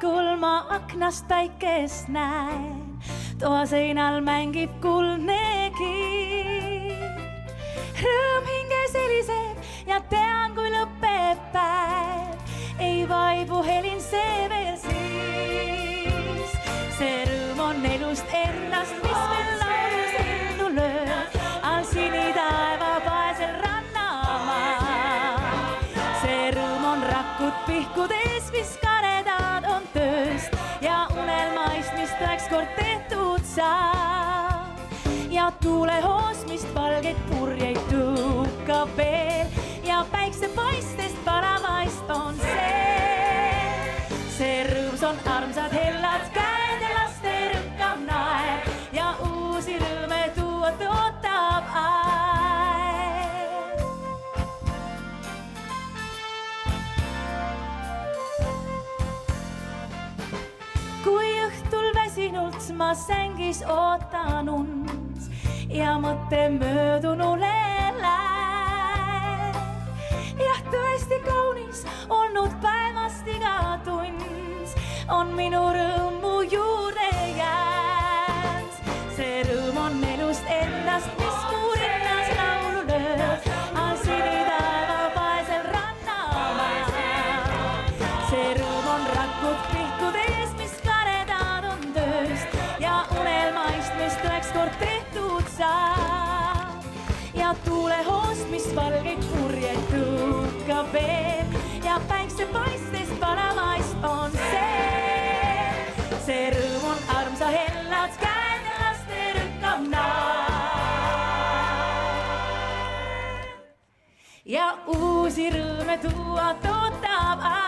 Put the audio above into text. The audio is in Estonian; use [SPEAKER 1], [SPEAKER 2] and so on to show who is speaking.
[SPEAKER 1] hommikul ma aknast päikest näen, toa seinal mängib kuldne kiir. Rõõm hinges heliseb ja tean, kui lõpeb päev, ei vaibu helin see veel siis. See rõõm on elust ennast, mis veel laulus ellu lööb, all sinitaeva paesel rannamaa. See rõõm on rakud pihkudes, mis karedad on tööst ja unelmaist, mis tõeks kord tehtud saab. Ja tuulehoosmist valgeid purjeid tuukab veel ja päiksepaistest paravaist on see. See rõõms on armsad hellad käed ja laste rõkkab naer ja uusi rõõme tuua ootab aeg. Kui õhtul väsinult ma sängis ootan und ja mõte möödunule läheb. Jah, tõesti kaunis olnud päevast iga tund on minu rõõmu juurde jäänud. See rõõm on elust endast, mis mu rinnas laulu lööb, all sinitaeva paesel rannamaa. See rõõm on rakud pihkudes, mis karedad on tööst ja unelmaist, mis tõeks kord tehtud saab. Ja tuulehoost, mis valgeid purjeid tuukab veel ja päiksepaistest paravaist on see. See rõõm on armsa hellad käed ja laste rõkkab naer ja uusi rõõme tuua ootab aeg.